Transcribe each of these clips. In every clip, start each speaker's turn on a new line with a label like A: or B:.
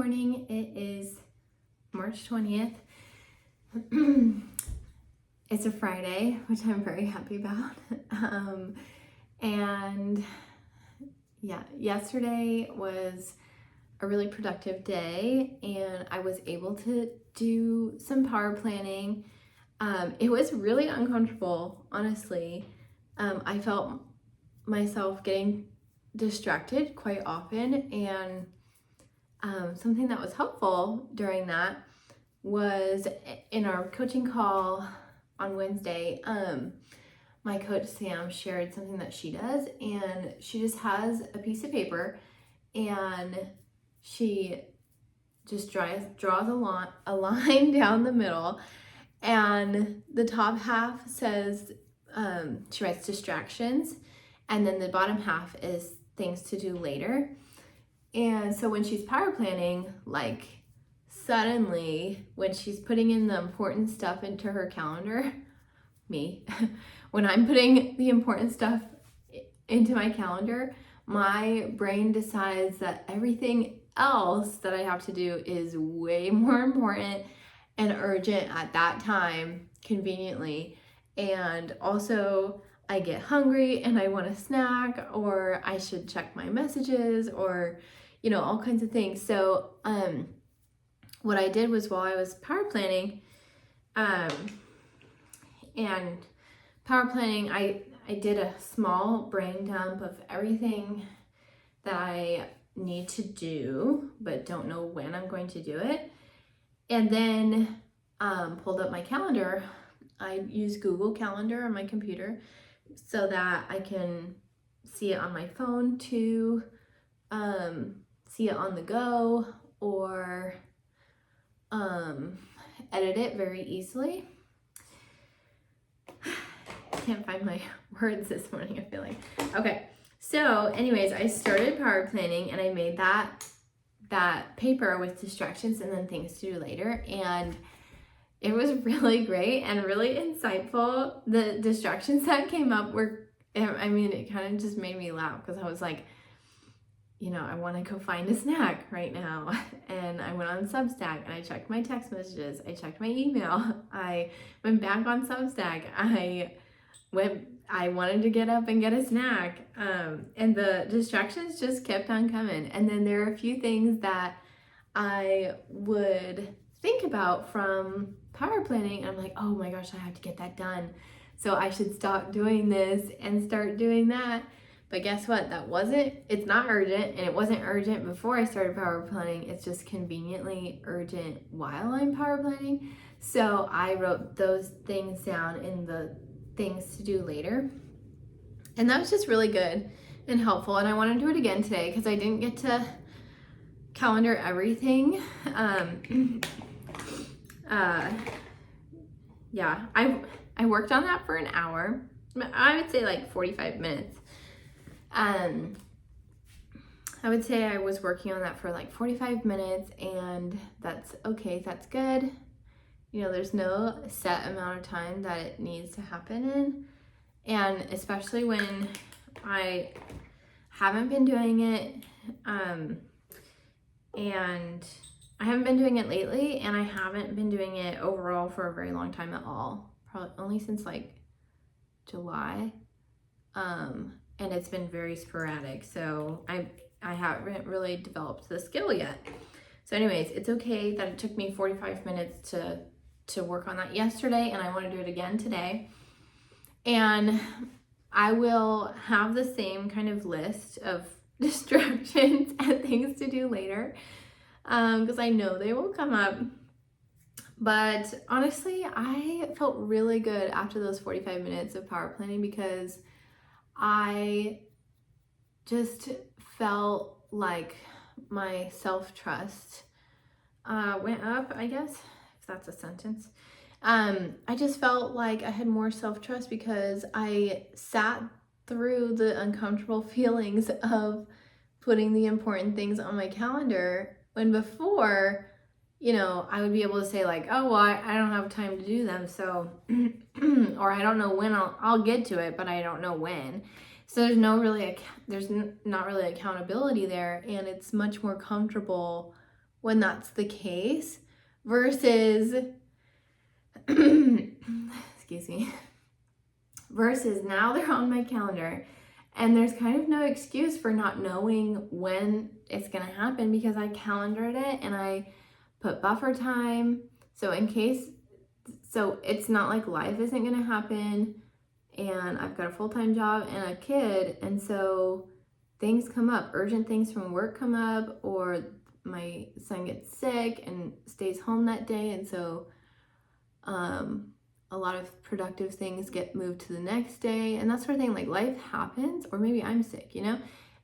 A: morning. It is March 20th. It's a Friday, which I'm very happy about. And yeah, yesterday was a really productive day and I was able to do some power planning. It was really uncomfortable, honestly. I felt myself getting distracted quite often, and something that was helpful during that was in our coaching call on Wednesday. My coach Sam shared something that she does, and she just has a piece of paper and she just draws a line down the middle, and the top half says she writes distractions, and then the bottom half is things to do later. And so when she's power planning, like suddenly when she's putting in the important stuff into her calendar, when I'm putting the important stuff into my calendar, my brain decides that everything else that I have to do is way more important and urgent at that time, conveniently. And also I get hungry and I want a snack, or I should check my messages, or all kinds of things. So what I did was, while I was power planning, I did a small brain dump of everything that I need to do but don't know when I'm going to do it, and then pulled up my calendar. I use Google Calendar on my computer so that I can see it on my phone too, see it on the go, or edit it very easily. Can't find my words this morning, I feel like. Okay, so anyways, I started power planning and I made that paper with distractions and then things to do later, and it was really great and really insightful. The distractions that came up were, it kind of just made me laugh, because I was like, I want to go find a snack right now. And I went on Substack and I checked my text messages. I checked my email. I went back on Substack. I wanted to get up and get a snack. And the distractions just kept on coming. And then there are a few things that I would think about from power planning, and I'm like, oh my gosh, I have to get that done. So I should stop doing this and start doing that. But guess what? It's not urgent, and it wasn't urgent before I started power planning. It's just conveniently urgent while I'm power planning. So I wrote those things down in the things to do later. And that was just really good and helpful. And I want to do it again today because I didn't get to calendar everything. I worked on that for an hour. I would say like 45 minutes. I would say I was working on that for like 45 minutes, and that's okay. That's good. There's no set amount of time that it needs to happen in. And especially when I haven't been doing it, and I haven't been doing it lately, and I haven't been doing it overall for a very long time at all. Probably only since like July. And it's been very sporadic, so I haven't really developed the skill yet. So anyways, it's okay that it took me 45 minutes to work on that yesterday, and I want to do it again today. And I will have the same kind of list of distractions and things to do later, because I know they will come up. But honestly, I felt really good after those 45 minutes of power planning, because I just felt like my self-trust went up, I guess, if that's a sentence. I just felt like I had more self-trust because I sat through the uncomfortable feelings of putting the important things on my calendar, when before, I would be able to say like, oh, well, I don't have time to do them, so, or I don't know when I'll get to it, but I don't know when. So there's not really accountability there, and it's much more comfortable when that's the case versus, excuse me, versus now they're on my calendar and there's kind of no excuse for not knowing when it's gonna happen because I calendared it and I put buffer time. So it's not like life isn't gonna happen and I've got a full-time job and a kid, and so things come up, urgent things from work come up, or my son gets sick and stays home that day, and so a lot of productive things get moved to the next day and that sort of thing. Like life happens, or maybe I'm sick,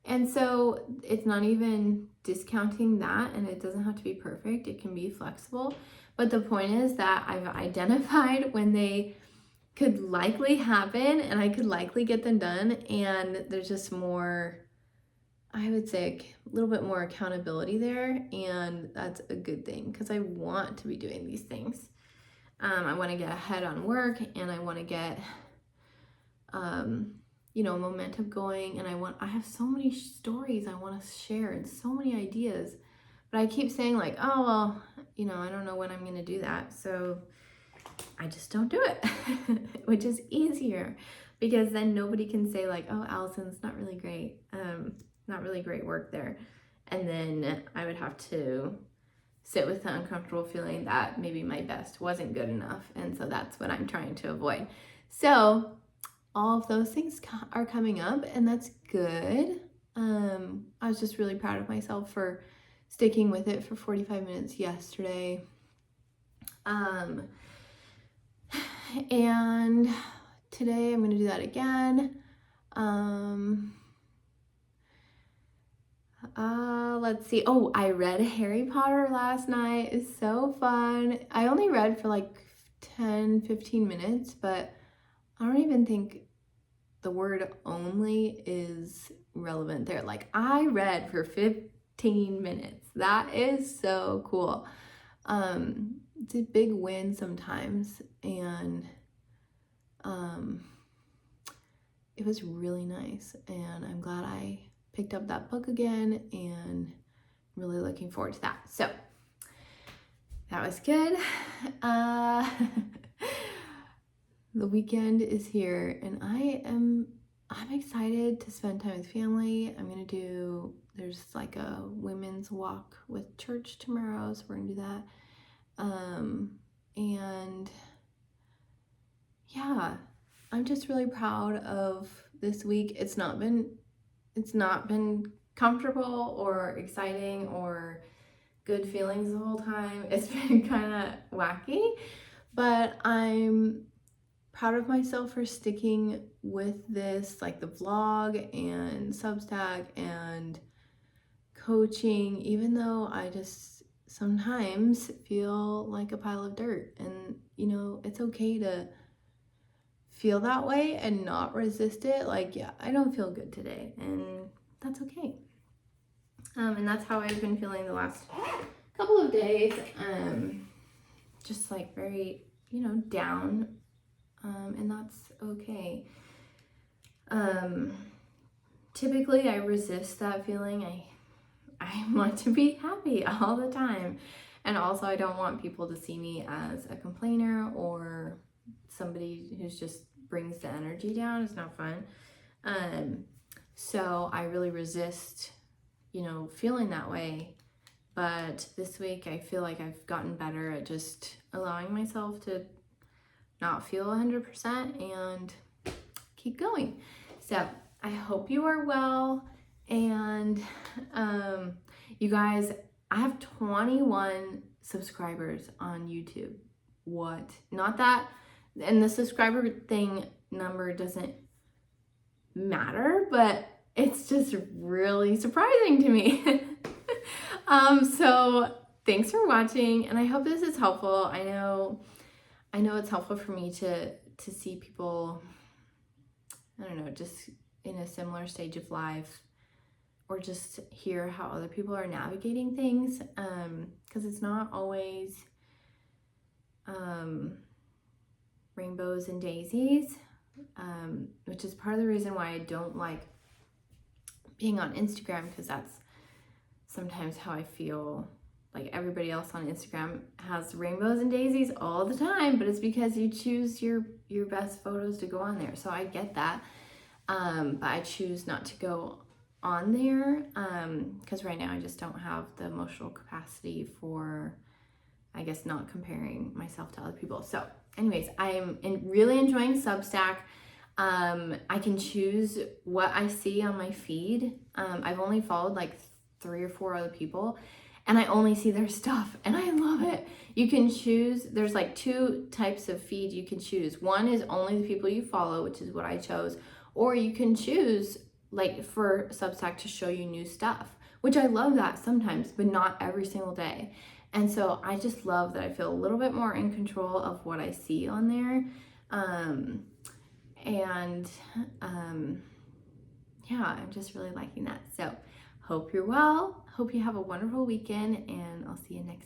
A: and so it's not even discounting that, and it doesn't have to be perfect, it can be flexible. But the point is that I've identified when they could likely happen and I could likely get them done, and there's just more, I would say, a little bit more accountability there, and that's a good thing because I want to be doing these things. I want to get ahead on work, and I want to get momentum going, and I have so many stories I want to share and so many ideas, but I keep saying like, oh well, I don't know when I'm going to do that, so I just don't do it, which is easier because then nobody can say like, oh, Allison's not really great work there. And then I would have to sit with the uncomfortable feeling that maybe my best wasn't good enough. And so that's what I'm trying to avoid. So all of those things are coming up, and that's good. I was just really proud of myself for sticking with it for 45 minutes yesterday. And today I'm going to do that again. Let's see. Oh, I read Harry Potter last night. It's so fun. I only read for like 10-15 minutes, but I don't even think the word only is relevant there. Like, I read for 15 minutes. That is so cool. It's a big win sometimes, and it was really nice, and I'm glad I picked up that book again, and I'm really looking forward to that. So that was good. The weekend is here, and I'm excited to spend time with family. There's like a women's walk with church tomorrow, so we're gonna do that. And yeah, I'm just really proud of this week. It's not been comfortable or exciting or good feelings the whole time. It's been kind of wacky, but I'm proud of myself for sticking with this, like the vlog and Substack and coaching, even though I just sometimes feel like a pile of dirt. And it's okay to feel that way and not resist it. Like, yeah, I don't feel good today, and that's okay. And that's how I've been feeling the last couple of days. Just like very, down. And that's okay. Typically I resist that feeling. I want to be happy all the time. And also I don't want people to see me as a complainer or somebody who's just brings the energy down. It's not fun. So I really resist, feeling that way. But this week I feel like I've gotten better at just allowing myself to not feel 100% and keep going. So I hope you are well. And you guys, I have 21 subscribers on YouTube. What? Not that, and the subscriber thing number doesn't matter, but it's just really surprising to me. So thanks for watching, and I hope this is helpful. I know it's helpful for me to see people, I don't know, just in a similar stage of life, or just hear how other people are navigating things, because it's not always rainbows and daisies, which is part of the reason why I don't like being on Instagram, because that's sometimes how I feel like everybody else on Instagram has rainbows and daisies all the time, but it's because you choose your best photos to go on there. So I get that. But I choose not to go on there because right now I just don't have the emotional capacity for, I guess, not comparing myself to other people. So anyways, I am really enjoying Substack. I can choose what I see on my feed. I've only followed like 3 or 4 other people, and I only see their stuff, and I love it. You can choose, there's like 2 types of feed you can choose. One is only the people you follow, which is what I chose, or you can choose like for Substack to show you new stuff, which I love that sometimes, but not every single day. And so I just love that I feel a little bit more in control of what I see on there. Yeah, I'm just really liking that. So hope you're well. Hope you have a wonderful weekend, and I'll see you next